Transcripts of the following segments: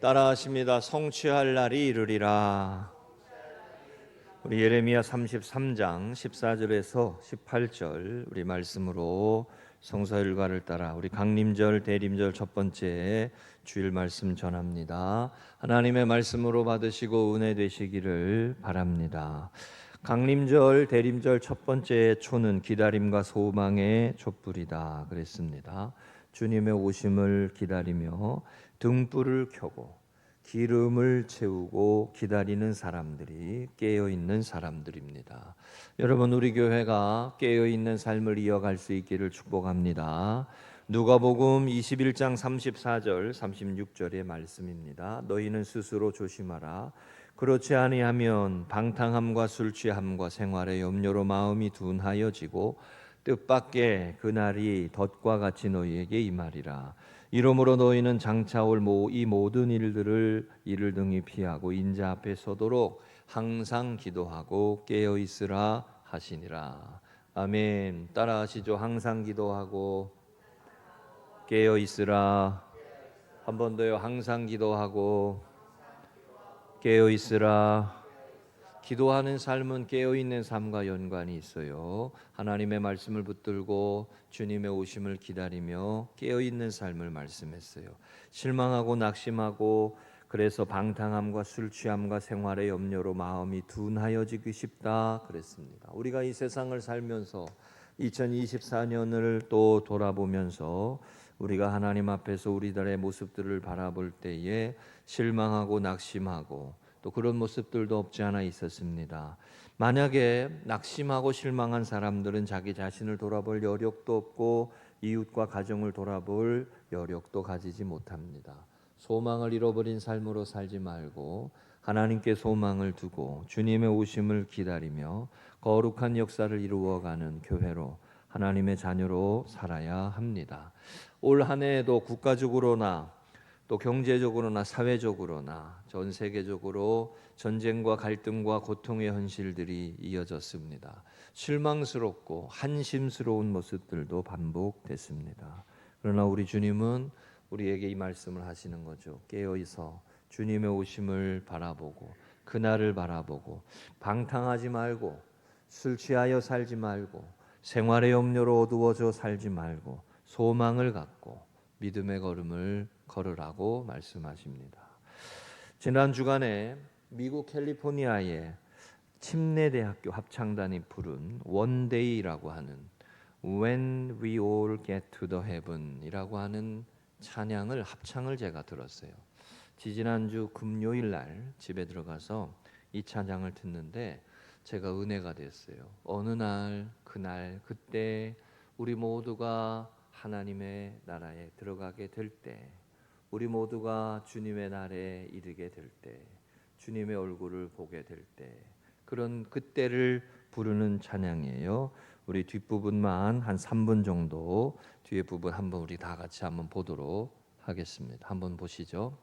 따라하십니다. 성취할 날이 이르리라. 우리 예레미야 33장 14절에서 18절 우리 말씀으로 성서 일과를 따라 우리 강림절 대림절 첫 번째 주일 말씀 전합니다. 하나님의 말씀으로 받으시고 은혜 되시기를 바랍니다. 강림절 대림절 첫 번째 초는 기다림과 소망의 촛불이다 그랬습니다. 주님의 오심을 기다리며 등불을 켜고 기름을 채우고 기다리는 사람들이 깨어있는 사람들입니다. 여러분, 우리 교회가 깨어있는 삶을 이어갈 수 있기를 축복합니다. 누가복음 21장 34절 36절의 말씀입니다. 너희는 스스로 조심하라. 그렇지 아니하면 방탕함과 술 취함과 생활의 염려로 마음이 둔하여지고 뜻밖의 그날이 덫과 같이 너희에게 임하리라. 이러므로 너희는 장차 올 이 모든 일들을 이를 등이 피하고 인자 앞에 서도록 항상 기도하고 깨어 있으라 하시니라. 아멘. 따라하시죠. 항상 기도하고 깨어 있으라. 한 번 더요. 항상 기도하고 깨어 있으라. 기도하는 삶은 깨어있는 삶과 연관이 있어요. 하나님의 말씀을 붙들고 주님의 오심을 기다리며 깨어있는 삶을 말씀했어요. 실망하고 낙심하고 그래서 방탕함과 술 취함과 생활의 염려로 마음이 둔하여지기 쉽다 그랬습니다. 우리가 이 세상을 살면서 2024년을 또 돌아보면서 우리가 하나님 앞에서 우리들의 모습들을 바라볼 때에 실망하고 낙심하고 또 그런 모습들도 없지 않아 있었습니다. 만약에 낙심하고 실망한 사람들은 자기 자신을 돌아볼 여력도 없고 이웃과 가정을 돌아볼 여력도 가지지 못합니다. 소망을 잃어버린 삶으로 살지 말고 하나님께 소망을 두고 주님의 오심을 기다리며 거룩한 역사를 이루어가는 교회로 하나님의 자녀로 살아야 합니다. 올 한 해에도 국가적으로나 또 경제적으로나 사회적으로나 전 세계적으로 전쟁과 갈등과 고통의 현실들이 이어졌습니다. 실망스럽고 한심스러운 모습들도 반복됐습니다. 그러나 우리 주님은 우리에게 이 말씀을 하시는 거죠. 깨어있어 주님의 오심을 바라보고 그날을 바라보고 방탕하지 말고 술 취하여 살지 말고 생활의 염려로 어두워져 살지 말고 소망을 갖고 믿음의 걸음을 걸으라고 말씀하십니다. 지난 주간에 미국 캘리포니아의 침례대학교 합창단이 부른 원데이라고 하는 When We All Get to the Heaven이라고 하는 찬양을 합창을 제가 들었어요. 지지난주 금요일 날 집에 들어가서 이 찬양을 듣는데 제가 은혜가 됐어요. 어느 날 그날 그때 우리 모두가 하나님의 나라에 들어가게 될 때, 우리 모두가 주님의 날에 이르게 될 때, 주님의 얼굴을 보게 될 때, 그런 그때를 부르는 찬양이에요. 우리 뒷부분만 한 3분 정도, 뒤에 부분 한번 우리 다 같이 한번 보도록 하겠습니다. 한번 보시죠.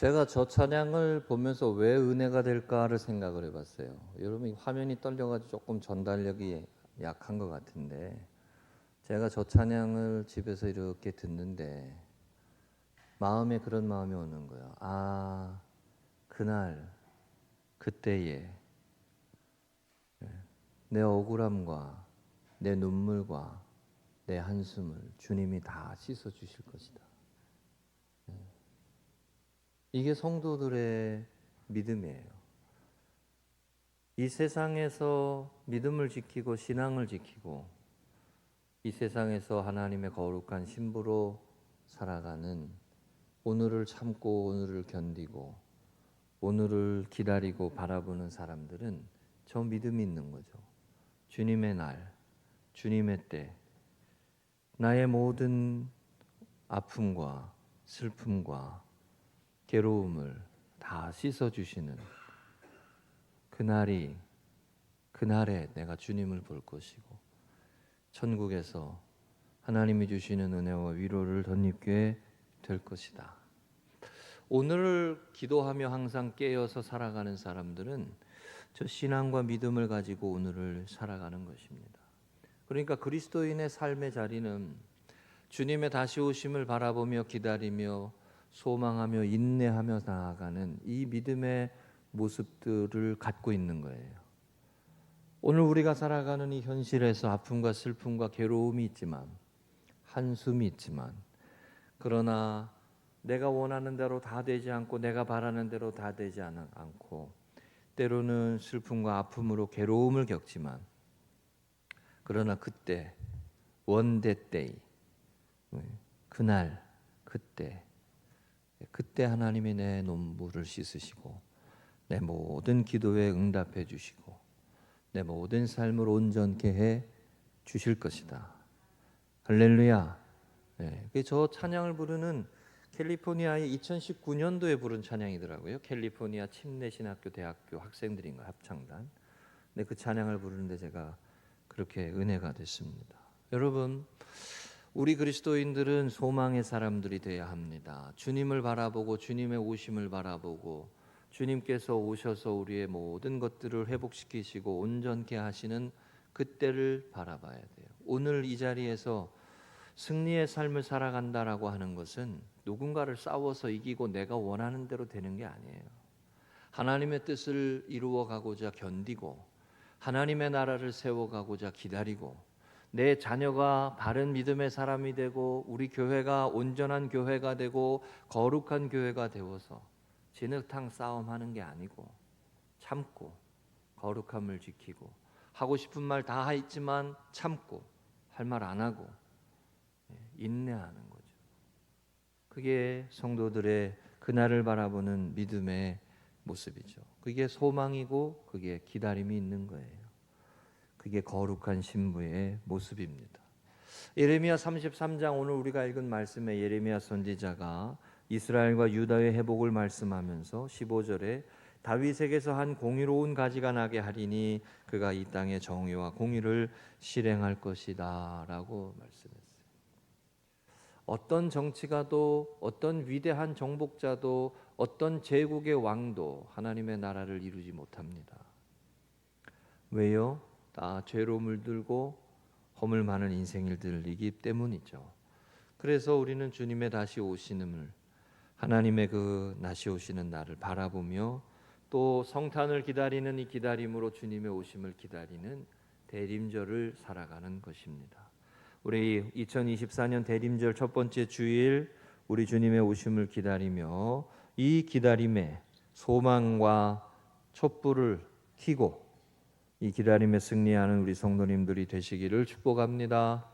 제가 저 찬양을 보면서 왜 은혜가 될까를 생각을 해봤어요. 여러분 화면이 떨려가지고 조금 전달력이 약한 것 같은데 제가 저 찬양을 집에서 이렇게 듣는데 마음에 그런 마음이 오는 거예요. 아, 그날 그때에 내 억울함과 내 눈물과 내 한숨을 주님이 다 씻어 주실 것이다. 이게 성도들의 믿음이에요. 이 세상에서 믿음을 지키고 신앙을 지키고 이 세상에서 하나님의 거룩한 신부로 살아가는 오늘을 참고 오늘을 견디고 오늘을 기다리고 바라보는 사람들은 저 믿음이 있는 거죠. 주님의 날, 주님의 때, 나의 모든 아픔과 슬픔과 괴로움을 다 씻어주시는 그날에 내가 주님을 볼 것이고 천국에서 하나님이 주시는 은혜와 위로를 덧입게 될 것이다. 오늘을 기도하며 항상 깨어서 살아가는 사람들은 저 신앙과 믿음을 가지고 오늘을 살아가는 것입니다. 그러니까 그리스도인의 삶의 자리는 주님의 다시 오심을 바라보며 기다리며 소망하며 인내하며 나아가는 이 믿음의 모습들을 갖고 있는 거예요. 오늘 우리가 살아가는 이 현실에서 아픔과 슬픔과 괴로움이 있지만 한숨이 있지만 그러나 내가 원하는 대로 다 되지 않고 내가 바라는 대로 다 되지 않고 때로는 슬픔과 아픔으로 괴로움을 겪지만 그러나 그때 원대 때이 그날 그때 하나님이 내 눈물을 씻으시고 내 모든 기도에 응답해 주시고 내 모든 삶을 온전케 해 주실 것이다. 할렐루야. 저 찬양을 부르는 캘리포니아의 2019년도에 부른 찬양이더라고요. 캘리포니아 침례신학교 대학교 학생들인가 합창단. 근데 그 찬양을 부르는데 제가 그렇게 은혜가 됐습니다. 여러분, 우리 그리스도인들은 소망의 사람들이 되어야 합니다. 주님을 바라보고 주님의 오심을 바라보고 주님께서 오셔서 우리의 모든 것들을 회복시키시고 온전케 하시는 그때를 바라봐야 돼요. 오늘 이 자리에서 승리의 삶을 살아간다라고 하는 것은 누군가를 싸워서 이기고 내가 원하는 대로 되는 게 아니에요. 하나님의 뜻을 이루어가고자 견디고 하나님의 나라를 세워가고자 기다리고 내 자녀가 바른 믿음의 사람이 되고 우리 교회가 온전한 교회가 되고 거룩한 교회가 되어서 진흙탕 싸움하는 게 아니고 참고 거룩함을 지키고 하고 싶은 말 다 했지만 참고 할 말 안 하고 인내하는 거죠. 그게 성도들의 그날을 바라보는 믿음의 모습이죠. 그게 소망이고 그게 기다림이 있는 거예요. 그게 거룩한 신부의 모습입니다. 예레미야 33장 오늘 우리가 읽은 말씀에 예레미야 선지자가 이스라엘과 유다의 회복을 말씀하면서 15절에 다윗에게서 한 공의로운 가지가 나게 하리니 그가 이 땅의 정의와 공의를 실행할 것이다 라고 말씀했어요. 어떤 정치가도 어떤 위대한 정복자도 어떤 제국의 왕도 하나님의 나라를 이루지 못합니다. 왜요? 다 죄로 물들고 허물 많은 인생일들이기 때문이죠. 그래서 우리는 주님의 다시 오시는을 하나님의 그 다시 오시는 날을 바라보며 또 성탄을 기다리는 이 기다림으로 주님의 오심을 기다리는 대림절을 살아가는 것입니다. 우리 2024년 대림절 첫 번째 주일 우리 주님의 오심을 기다리며 이 기다림에 소망과 촛불을 켜고 이 기다림에 승리하는 우리 성도님들이 되시기를 축복합니다.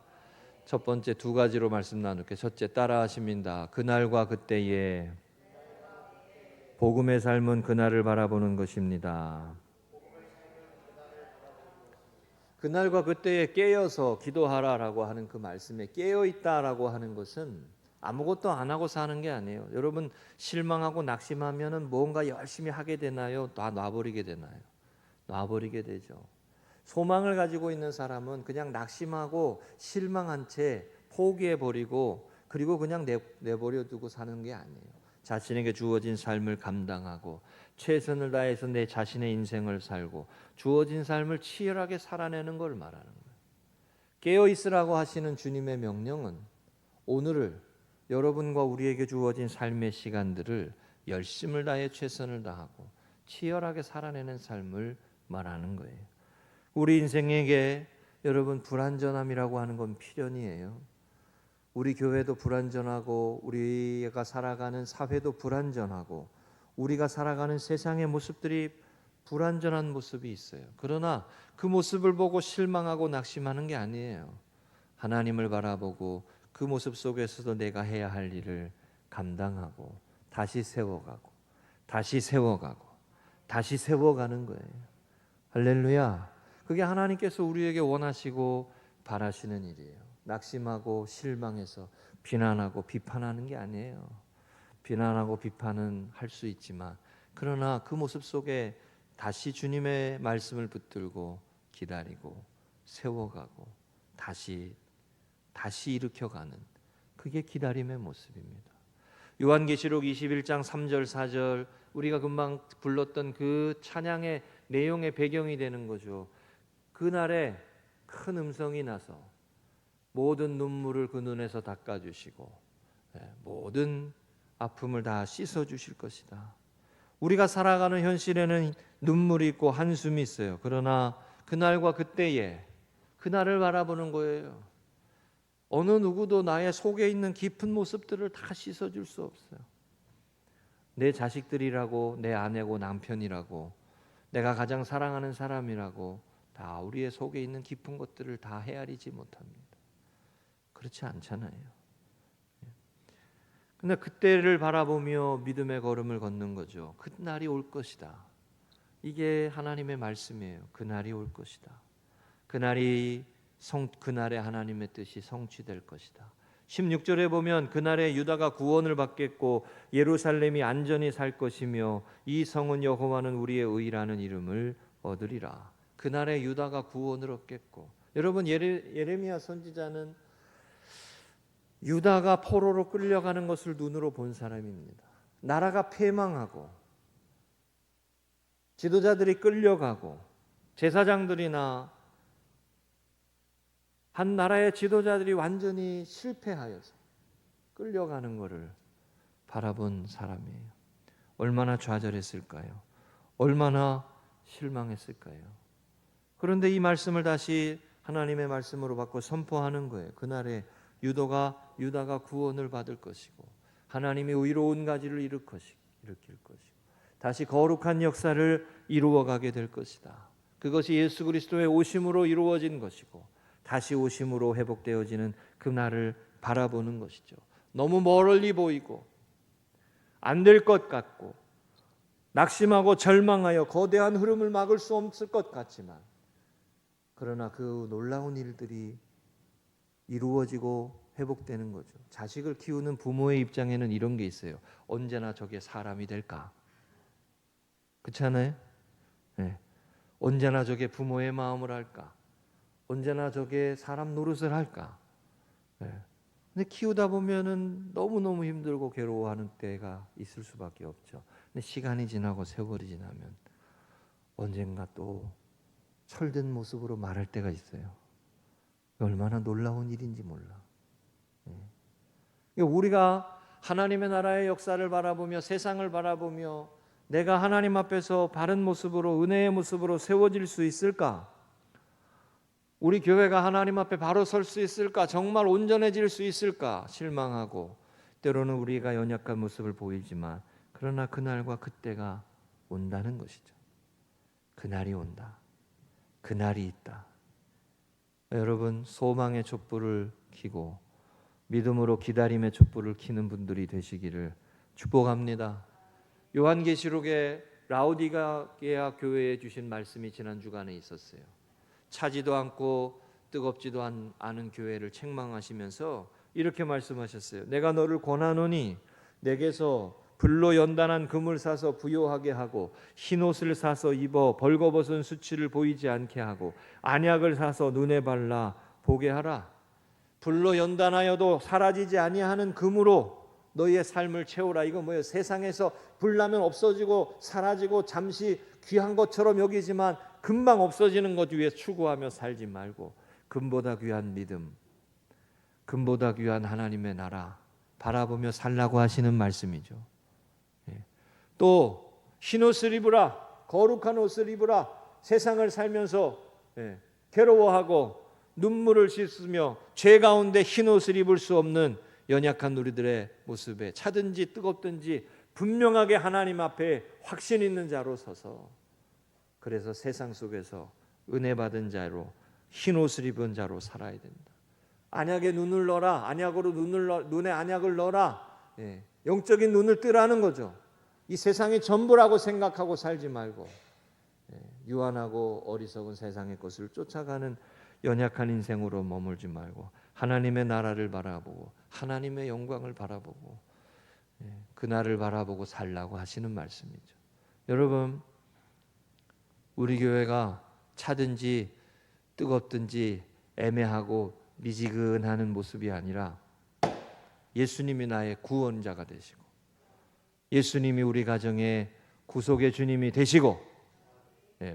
첫 번째 두 가지로 말씀 나눌게. 첫째 따라하십니다. 그날과 그때에 복음의 삶은 그날을 바라보는 것입니다. 그날과 그때에 깨어서 기도하라라고 하는 그 말씀에 깨어있다라고 하는 것은 아무것도 안 하고 사는 게 아니에요. 여러분 실망하고 낙심하면은 뭔가 열심히 하게 되나요? 다 놔버리게 되나요? 놔버리게 되죠. 소망을 가지고 있는 사람은 그냥 낙심하고 실망한 채 포기해버리고 그리고 그냥 내버려 두고 사는 게 아니에요. 자신에게 주어진 삶을 감당하고 최선을 다해서 내 자신의 인생을 살고 주어진 삶을 치열하게 살아내는 걸 말하는 거예요. 깨어 있으라고 하시는 주님의 명령은 오늘을 여러분과 우리에게 주어진 삶의 시간들을 열심을 다해 최선을 다하고 치열하게 살아내는 삶을 말하는 거예요. 우리 인생에게 여러분 불완전함이라고 하는 건 필연이에요. 우리 교회도 불완전하고 우리가 살아가는 사회도 불완전하고 우리가 살아가는 세상의 모습들이 불완전한 모습이 있어요. 그러나 그 모습을 보고 실망하고 낙심하는 게 아니에요. 하나님을 바라보고 그 모습 속에서도 내가 해야 할 일을 감당하고 다시 세워가고 다시 세워가고 다시 세워가는 거예요. 할렐루야. 그게 하나님께서 우리에게 원하시고 바라시는 일이에요. 낙심하고 실망해서 비난하고 비판하는 게 아니에요. 비난하고 비판은 할 수 있지만 그러나 그 모습 속에 다시 주님의 말씀을 붙들고 기다리고 세워가고 다시 일으켜가는 그게 기다림의 모습입니다. 요한계시록 21장 3절 4절 우리가 금방 불렀던 그 찬양의 내용의 배경이 되는 거죠. 그날에 큰 음성이 나서 모든 눈물을 그 눈에서 닦아주시고 모든 아픔을 다 씻어주실 것이다. 우리가 살아가는 현실에는 눈물이 있고 한숨이 있어요. 그러나 그날과 그때에 그날을 바라보는 거예요. 어느 누구도 나의 속에 있는 깊은 모습들을 다 씻어줄 수 없어요. 내 자식들이라고 내 아내고 남편이라고 내가 가장 사랑하는 사람이라고 다 우리의 속에 있는 깊은 것들을 다 헤아리지 못합니다. 그렇지 않잖아요. 근데 그때를 바라보며 믿음의 걸음을 걷는 거죠. 그날이 올 것이다. 이게 하나님의 말씀이에요. 그날이 올 것이다. 그날에 하나님의 뜻이 성취될 것이다. 16절에 보면 그날에 유다가 구원을 받겠고 예루살렘이 안전히 살 것이며 이 성은 여호와는 우리의 의라는 이름을 얻으리라. 그날에 유다가 구원을 얻겠고 여러분 예레미야 선지자는 유다가 포로로 끌려가는 것을 눈으로 본 사람입니다. 나라가 패망하고 지도자들이 끌려가고 제사장들이나 한 나라의 지도자들이 완전히 실패하여서 끌려가는 것을 바라본 사람이에요. 얼마나 좌절했을까요? 얼마나 실망했을까요? 그런데 이 말씀을 다시 하나님의 말씀으로 바꿔 선포하는 거예요. 그날에 유다가 구원을 받을 것이고 하나님이 의로운 가지를 일으킬 것이고 다시 거룩한 역사를 이루어가게 될 것이다. 그것이 예수 그리스도의 오심으로 이루어진 것이고 다시 오심으로 회복되어지는 그 날을 바라보는 것이죠. 너무 멀리 보이고 안 될 것 같고 낙심하고 절망하여 거대한 흐름을 막을 수 없을 것 같지만 그러나 그 놀라운 일들이 이루어지고 회복되는 거죠. 자식을 키우는 부모의 입장에는 이런 게 있어요. 언제나 저게 사람이 될까? 그렇잖아요? 네. 언제나 저게 부모의 마음을 할까? 언제나 저게 사람 노릇을 할까? 네. 근데 키우다 보면은 너무너무 힘들고 괴로워하는 때가 있을 수밖에 없죠. 근데 시간이 지나고 세월이 지나면 언젠가 또 철든 모습으로 말할 때가 있어요. 얼마나 놀라운 일인지 몰라. 우리가 하나님의 나라의 역사를 바라보며 세상을 바라보며 내가 하나님 앞에서 바른 모습으로 은혜의 모습으로 세워질 수 있을까? 우리 교회가 하나님 앞에 바로 설 수 있을까? 정말 온전해질 수 있을까? 실망하고 때로는 우리가 연약한 모습을 보이지만 그러나 그날과 그때가 온다는 것이죠. 그날이 온다. 그날이 있다. 여러분 소망의 촛불을 켜고 믿음으로 기다림의 촛불을 켜는 분들이 되시기를 축복합니다. 요한계시록에 라오디게아 교회에 주신 말씀이 지난 주간에 있었어요. 차지도 않고 뜨겁지도 않은 교회를 책망하시면서 이렇게 말씀하셨어요. 내가 너를 권하노니 내게서 불로 연단한 금을 사서 부요하게 하고 흰옷을 사서 입어 벌거벗은 수치를 보이지 않게 하고 안약을 사서 눈에 발라 보게 하라. 불로 연단하여도 사라지지 아니하는 금으로 너희의 삶을 채우라. 이거 뭐예요? 세상에서 불나면 없어지고 사라지고 잠시 귀한 것처럼 여기지만 금방 없어지는 것 위에 추구하며 살지 말고 금보다 귀한 믿음, 금보다 귀한 하나님의 나라 바라보며 살라고 하시는 말씀이죠. 또 흰옷을 입으라, 거룩한 옷을 입으라. 세상을 살면서 괴로워하고 눈물을 씻으며 죄 가운데 흰옷을 입을 수 없는 연약한 우리들의 모습에 차든지 뜨겁든지 분명하게 하나님 앞에 확신 있는 자로 서서, 그래서 세상 속에서 은혜 받은 자로 흰옷을 입은 자로 살아야 된다. 안약에 눈을 넣어라. 안약으로 눈에 안약을 넣어라. 영적인 눈을 뜨라는 거죠. 이 세상이 전부라고 생각하고 살지 말고 유한하고 어리석은 세상의 것을 쫓아가는 연약한 인생으로 머물지 말고 하나님의 나라를 바라보고 하나님의 영광을 바라보고 그날을 바라보고 살라고 하시는 말씀이죠. 여러분, 우리 교회가 차든지 뜨겁든지 애매하고 미지근하는 모습이 아니라 예수님이 나의 구원자가 되시고 예수님이 우리 가정의 구속의 주님이 되시고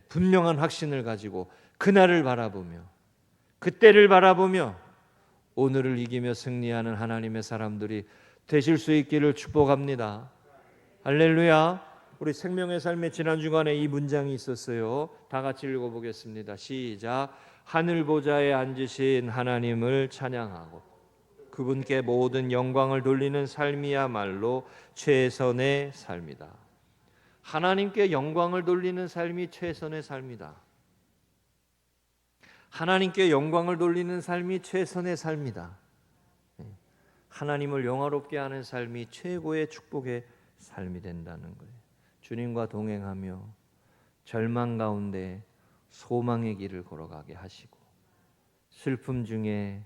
분명한 확신을 가지고 그날을 바라보며 그때를 바라보며 오늘을 이기며 승리하는 하나님의 사람들이 되실 수 있기를 축복합니다. 할렐루야. 우리 생명의 삶의 지난 주간에 이 문장이 있었어요. 다 같이 읽어보겠습니다. 시작. 하늘 보좌에 앉으신 하나님을 찬양하고 그분께 모든 영광을 돌리는 삶이야말로 최선의 삶이다. 하나님께 영광을 돌리는 삶이 최선의 삶이다. 하나님께 영광을 돌리는 삶이 최선의 삶이다. 하나님을 영화롭게 하는 삶이 최고의 축복의 삶이 된다는 거예요. 주님과 동행하며 절망 가운데 소망의 길을 걸어가게 하시고 슬픔 중에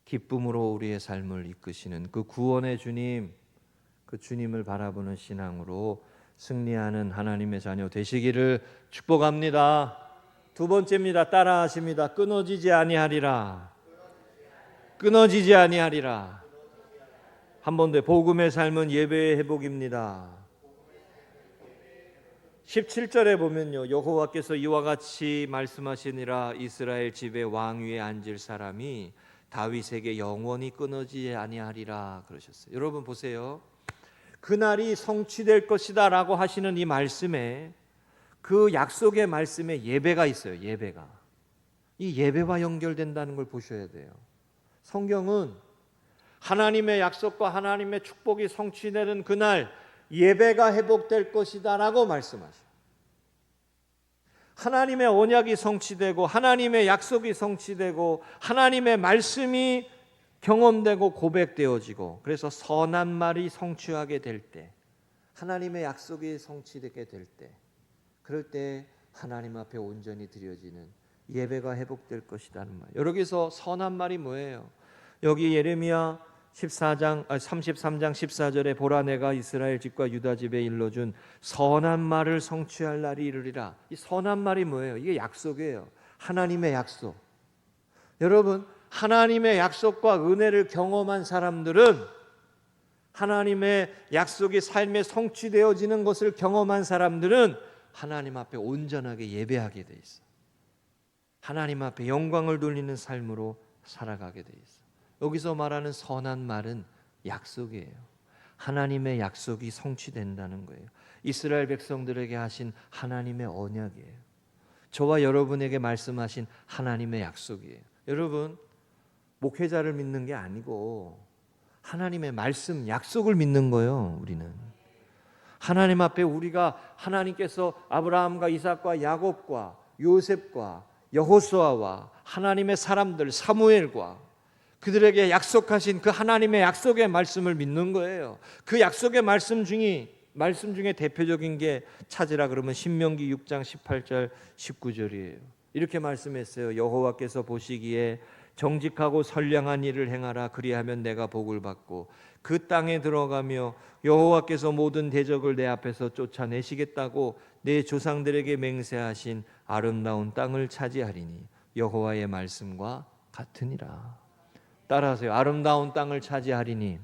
기쁨으로 우리의 삶을 이끄시는 그 구원의 주님, 그 주님을 바라보는 신앙으로 승리하는 하나님의 자녀 되시기를 축복합니다. 두 번째입니다. 따라하십니다. 끊어지지 아니하리라. 끊어지지 아니하리라. 한 번 더. 복음의 삶은 예배의 회복입니다. 17절에 보면요, 여호와께서 이와 같이 말씀하시니라. 이스라엘 집의 왕 위에 앉을 사람이 다윗에게 영원히 끊어지지 아니하리라 그러셨어요. 여러분 보세요. 그날이 성취될 것이다 라고 하시는 이 말씀에, 그 약속의 말씀에 예배가 있어요. 예배가. 이 예배와 연결된다는 걸 보셔야 돼요. 성경은 하나님의 약속과 하나님의 축복이 성취되는 그날 예배가 회복될 것이다 라고 말씀하셔요. 하나님의 언약이 성취되고 하나님의 약속이 성취되고 하나님의 말씀이 경험되고 고백되어지고, 그래서 선한 말이 성취하게 될 때, 하나님의 약속이 성취되게 될 때, 그럴 때 하나님 앞에 온전히 드려지는 예배가 회복될 것이라는 말. 여기서 선한 말이 뭐예요? 여기 예레미야 33장 14절에 보라 내가 이스라엘 집과 유다 집에 일러준 선한 말을 성취할 날이 이르리라. 이 선한 말이 뭐예요? 이게 약속이에요. 하나님의 약속. 여러분, 하나님의 약속과 은혜를 경험한 사람들은 하나님의 약속이 삶에 성취되어지는 것을 경험한 사람들은 하나님 앞에 온전하게 예배하게 돼 있어. 하나님 앞에 영광을 돌리는 삶으로 살아가게 돼 있어. 여기서 말하는 선한 말은 약속이에요. 하나님의 약속이 성취된다는 거예요. 이스라엘 백성들에게 하신 하나님의 언약이에요. 저와 여러분에게 말씀하신 하나님의 약속이에요. 여러분, 목회자를 믿는 게 아니고 하나님의 말씀, 약속을 믿는 거예요. 우리는 하나님 앞에 우리가 하나님께서 아브라함과 이삭과 야곱과 요셉과 여호수아와 하나님의 사람들 사무엘과 그들에게 약속하신 그 하나님의 약속의 말씀을 믿는 거예요. 그 약속의 말씀 중에 대표적인 게 찾으라 그러면 신명기 6장 18절 19절이에요. 이렇게 말씀했어요. 여호와께서 보시기에 정직하고 선량한 일을 행하라. 그리하면 내가 복을 받고 그 땅에 들어가며 여호와께서 모든 대적을 내 앞에서 쫓아내시겠다고 내 조상들에게 맹세하신 아름다운 땅을 차지하리니 여호와의 말씀과 같으니라. 따라하세요. 아름다운 땅을 차지하리니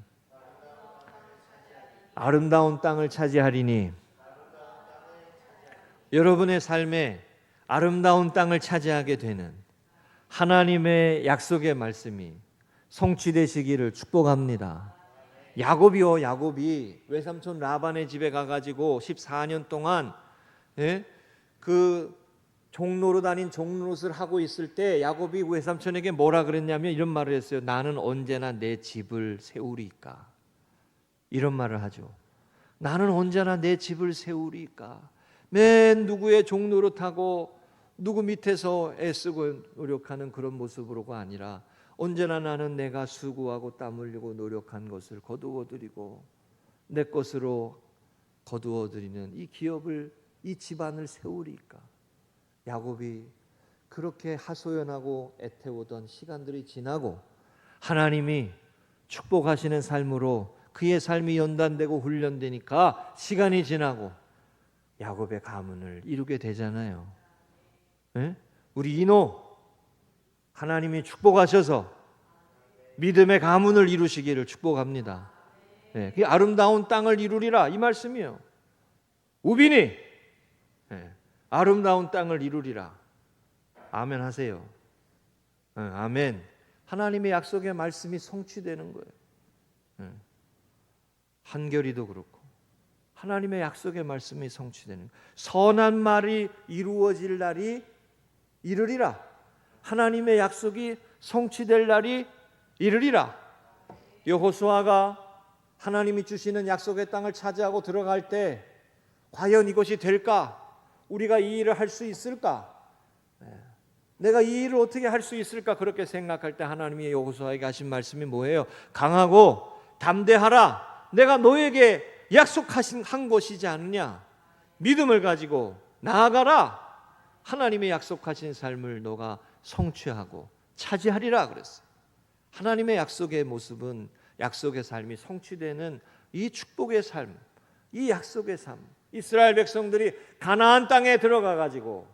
아름다운 땅을 차지하리니. 여러분의 삶에 아름다운 땅을 차지하게 되는 하나님의 약속의 말씀이 성취되시기를 축복합니다. 야곱이 외삼촌 라반의 집에 가가지고 14년 동안 그 종로로 다닌 종로릇을 하고 있을 때 야곱이 외삼촌에게 뭐라 그랬냐면 이런 말을 했어요. 나는 언제나 내 집을 세우리까. 이런 말을 하죠. 나는 언제나 내 집을 세우리까. 맨 누구의 종노릇하고 누구 밑에서 애쓰고 노력하는 그런 모습으로가 아니라 언제나 나는 내가 수고하고 땀 흘리고 노력한 것을 거두어드리고 내 것으로 거두어드리는 이 기업을, 이 집안을 세우리까. 야곱이 그렇게 하소연하고 애태우던 시간들이 지나고 하나님이 축복하시는 삶으로 그의 삶이 연단되고 훈련되니까 시간이 지나고 야곱의 가문을 이루게 되잖아요. 우리 이노 하나님이 축복하셔서 믿음의 가문을 이루시기를 축복합니다. 그 아름다운 땅을 이루리라 이 말씀이에요. 우빈이 아름다운 땅을 이루리라. 아멘 하세요. 아멘. 하나님의 약속의 말씀이 성취되는 거예요. 한결이도 그렇고 하나님의 약속의 말씀이 성취되는, 선한 말이 이루어질 날이 이르리라. 하나님의 약속이 성취될 날이 이르리라. 여호수아가 하나님이 주시는 약속의 땅을 차지하고 들어갈 때 과연 이것이 될까? 우리가 이 일을 할 수 있을까? 내가 이 일을 어떻게 할 수 있을까? 그렇게 생각할 때 하나님이 여호수아에게 하신 말씀이 뭐예요? 강하고 담대하라. 내가 너에게 약속하신 한 것이지 않느냐. 믿음을 가지고 나아가라. 하나님의 약속하신 삶을 너가 성취하고 차지하리라 그랬어요. 하나님의 약속의 모습은 약속의 삶이 성취되는 이 축복의 삶, 이 약속의 삶. 이스라엘 백성들이 가나안 땅에 들어가 가지고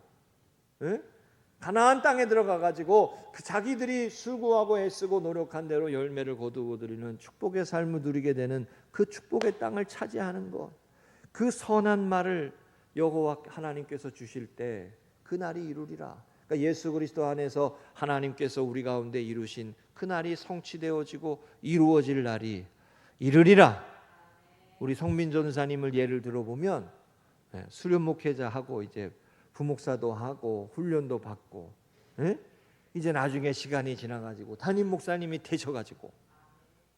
가나안 땅에 들어가 가지고 그 자기들이 수고하고 애쓰고 노력한 대로 열매를 거두어 드리는 축복의 삶을 누리게 되는 그 축복의 땅을 차지하는 것, 그 선한 말을 여호와 하나님께서 주실 때 그날이 이루리라. 그러니까 예수 그리스도 안에서 하나님께서 우리 가운데 이루신 그날이 성취되어지고 이루어질 날이 이르리라. 우리 성민 전사님을 예를 들어보면 수련 목회자하고 이제 부목사도 하고 훈련도 받고 이제 나중에 시간이 지나가지고 담임 목사님이 되셔가지고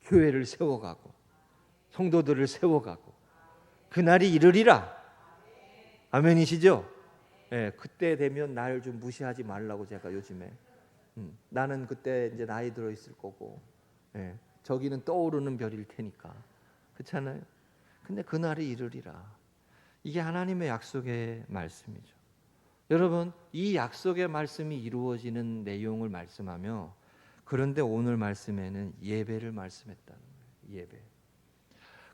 교회를 세워가고 성도들을 세워가고 그날이 이르리라. 아멘이시죠? 그때 되면 날 좀 무시하지 말라고 제가 요즘에 나는 그때 이제 나이 들어 있을 거고 저기는 떠오르는 별일 테니까 그렇잖아요. 근데 그날이 이르리라. 이게 하나님의 약속의 말씀이죠. 여러분, 이 약속의 말씀이 이루어지는 내용을 말씀하며 그런데 오늘 말씀에는 예배를 말씀했다는 거예요. 예배.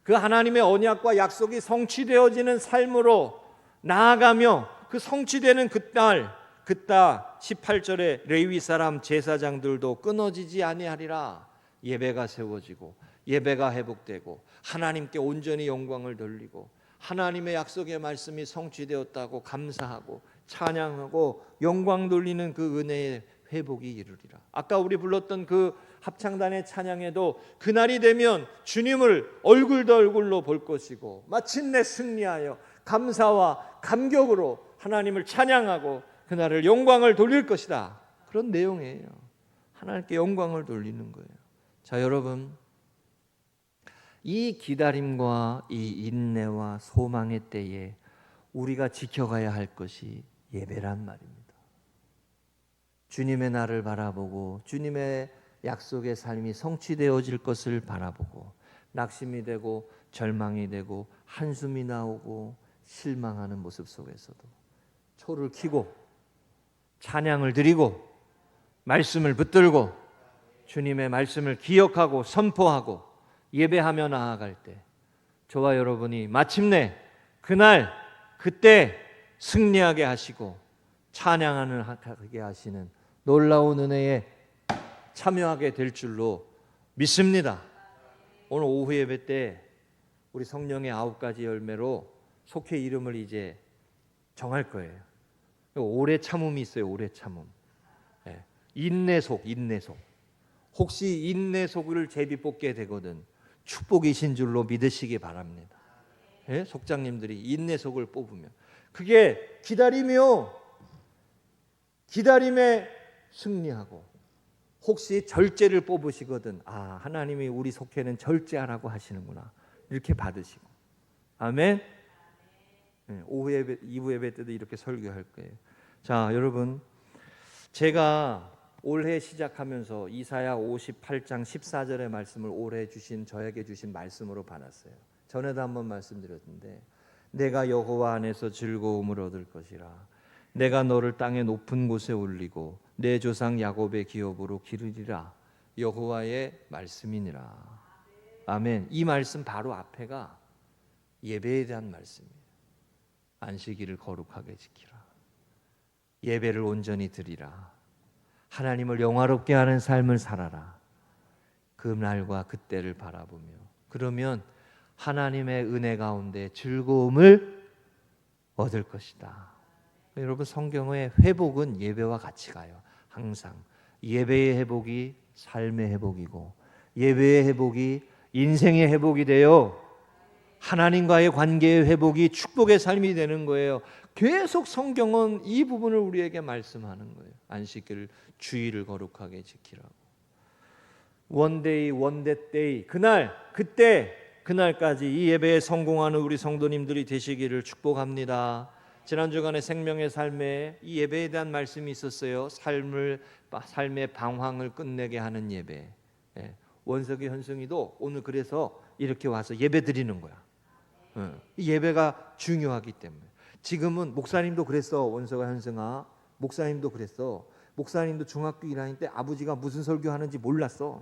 그 하나님의 언약과 약속이 성취되어지는 삶으로 나아가며 그 성취되는 그날 18절에 레위 사람 제사장들도 끊어지지 아니하리라. 예배가 세워지고 예배가 회복되고 하나님께 온전히 영광을 돌리고 하나님의 약속의 말씀이 성취되었다고 감사하고 찬양하고 영광 돌리는 그 은혜의 회복이 이르리라. 아까 우리 불렀던 그 합창단의 찬양에도 그날이 되면 주님을 얼굴 더 얼굴로 볼 것이고 마침내 승리하여 감사와 감격으로 하나님을 찬양하고 그날을 영광을 돌릴 것이다. 그런 내용이에요. 하나님께 영광을 돌리는 거예요. 자, 여러분, 이 기다림과 이 인내와 소망의 때에 우리가 지켜가야 할 것이 예배란 말입니다. 주님의 날을 바라보고 주님의 약속의 삶이 성취되어질 것을 바라보고 낙심이 되고 절망이 되고 한숨이 나오고 실망하는 모습 속에서도 초를 켜고 찬양을 드리고 말씀을 붙들고 주님의 말씀을 기억하고 선포하고 예배하며 나아갈 때 저와 여러분이 마침내 그날 그때 승리하게 하시고 찬양하게 하시는 놀라운 은혜에 참여하게 될 줄로 믿습니다. 오늘 오후 예배 때 우리 성령의 9가지 열매로 속회 이름을 이제 정할 거예요. 오래 참음이 있어요. 오래 참음. 예. 인내속. 혹시 인내속을 제비 뽑게 되거든 축복이신 줄로 믿으시기 바랍니다. 예? 속장님들이 인내속을 뽑으면 그게 기다림에 승리하고, 혹시 절제를 뽑으시거든 하나님이 우리 속회는 절제하라고 하시는구나 이렇게 받으시고. 아멘. 오후 예배, 2부 예배 때도 이렇게 설교할 거예요. 자, 여러분, 제가 올해 시작하면서 이사야 58장 14절의 말씀을 올해 저에게 주신 말씀으로 받았어요. 전에도 한번 말씀드렸는데, 내가 여호와 안에서 즐거움을 얻을 것이라. 내가 너를 땅의 높은 곳에 올리고 내 조상 야곱의 기업으로 기르리라. 여호와의 말씀이니라. 아멘. 이 말씀 바로 앞에가 예배에 대한 말씀이에요. 안식일을 거룩하게 지키라. 예배를 온전히 드리라. 하나님을 영화롭게 하는 삶을 살아라. 그 날과 그때를 바라보며, 그러면 하나님의 은혜 가운데 즐거움을 얻을 것이다. 여러분, 성경의 회복은 예배와 같이 가요. 항상 예배의 회복이 삶의 회복이고, 예배의 회복이 인생의 회복이 돼요. 하나님과의 관계의 회복이 축복의 삶이 되는 거예요. 계속 성경은 이 부분을 우리에게 말씀하는 거예요. 안식일 주일을 거룩하게 지키라고. One day, one that day. 그날, 그때, 그날까지 이 예배에 성공하는 우리 성도님들이 되시기를 축복합니다. 지난 주간에 생명의 삶에 이 예배에 대한 말씀이 있었어요. 삶의 방황을 끝내게 하는 예배. 원석이 현승이도 오늘 그래서 이렇게 와서 예배 드리는 거야. 이 예배가 중요하기 때문에. 지금은 목사님도 그랬어. 원석아, 현승아, 목사님도 그랬어. 목사님도 중학교 1학년 때 아버지가 무슨 설교하는지 몰랐어.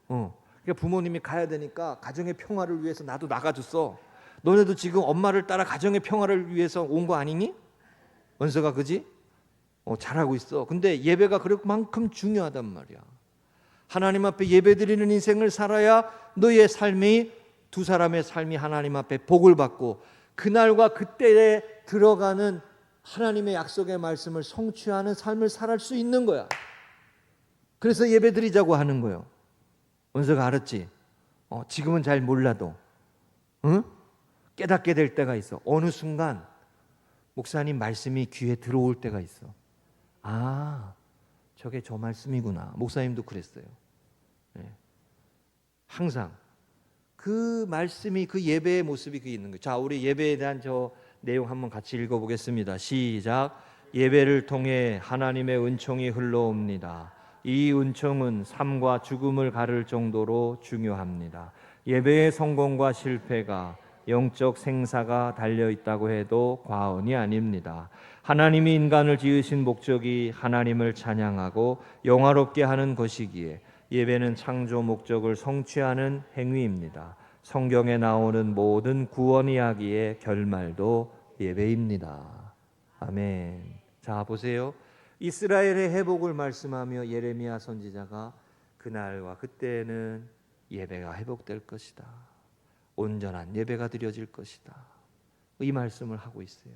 그러니까 부모님이 가야 되니까 가정의 평화를 위해서 나도 나가줬어. 너네도 지금 엄마를 따라 가정의 평화를 위해서 온 거 아니니? 원석아, 그지? 잘하고 있어. 근데 예배가 그만큼 중요하단 말이야. 하나님 앞에 예배드리는 인생을 살아야 너의 삶이, 두 사람의 삶이 하나님 앞에 복을 받고 그날과 그때에 들어가는 하나님의 약속의 말씀을 성취하는 삶을 살 수 있는 거야. 그래서 예배드리자고 하는 거예요. 원서가 알았지? 지금은 잘 몰라도 깨닫게 될 때가 있어. 어느 순간 목사님 말씀이 귀에 들어올 때가 있어. 저게 저 말씀이구나. 목사님도 그랬어요. 항상 그 말씀이, 그 예배의 모습이 그게 있는 거예요. 자, 우리 예배에 대한 저 내용 한번 같이 읽어보겠습니다. 시작. 예배를 통해 하나님의 은총이 흘러옵니다. 이 은총은 삶과 죽음을 가를 정도로 중요합니다. 예배의 성공과 실패가 영적 생사가 달려있다고 해도 과언이 아닙니다. 하나님이 인간을 지으신 목적이 하나님을 찬양하고 영화롭게 하는 것이기에 예배는 창조 목적을 성취하는 행위입니다. 성경에 나오는 모든 구원 이야기의 결말도 예배입니다. 아멘. 자, 보세요. 이스라엘의 회복을 말씀하며 예레미야 선지자가 그날과 그때는 예배가 회복될 것이다. 온전한 예배가 드려질 것이다. 이 말씀을 하고 있어요.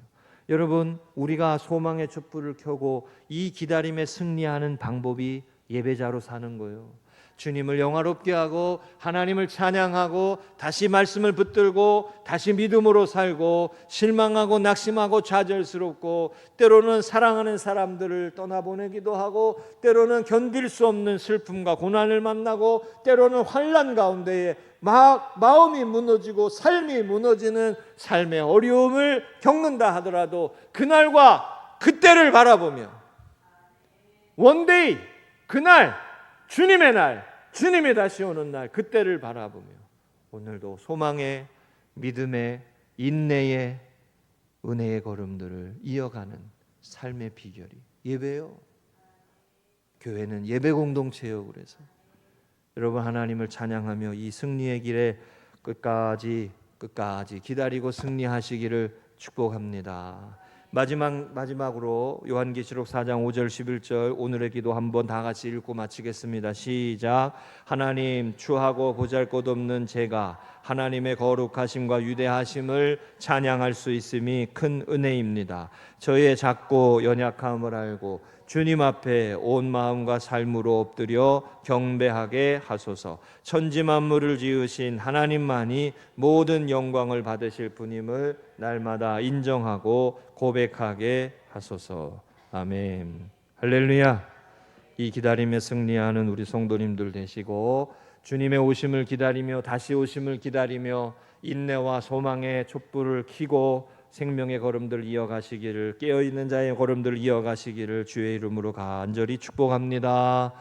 여러분, 우리가 소망의 촛불을 켜고 이 기다림에 승리하는 방법이 예배자로 사는 거예요. 주님을 영화롭게 하고 하나님을 찬양하고 다시 말씀을 붙들고 다시 믿음으로 살고 실망하고 낙심하고 좌절스럽고 때로는 사랑하는 사람들을 떠나보내기도 하고 때로는 견딜 수 없는 슬픔과 고난을 만나고 때로는 환난 가운데에 마음이 무너지고 삶이 무너지는 삶의 어려움을 겪는다 하더라도 그날과 그때를 바라보며 원데이, 그날, 주님의 날, 주님이 다시 오는 날, 그때를 바라보며 오늘도 소망의, 믿음의, 인내의, 은혜의 걸음들을 이어가는 삶의 비결이 예배요. 교회는 예배 공동체요. 그래서 여러분, 하나님을 찬양하며 이 승리의 길에 끝까지 기다리고 승리하시기를 축복합니다. 마지막으로 요한계시록 4장 5절 11절 오늘의 기도 한번 다 같이 읽고 마치겠습니다. 시작. 하나님, 추하고 보잘것없는 제가 하나님의 거룩하심과 위대하심을 찬양할 수 있음이 큰 은혜입니다. 저의 작고 연약함을 알고 주님 앞에 온 마음과 삶으로 엎드려 경배하게 하소서. 천지 만물을 지으신 하나님만이 모든 영광을 받으실 분임을 날마다 인정하고 고백하게 하소서. 아멘. 할렐루야. 이 기다림에 승리하는 우리 성도님들 되시고, 주님의 오심을 기다리며 다시 오심을 기다리며 인내와 소망의 촛불을 켜고 생명의 걸음들 이어가시기를, 깨어있는 자의 걸음들 이어가시기를 주의 이름으로 간절히 축복합니다.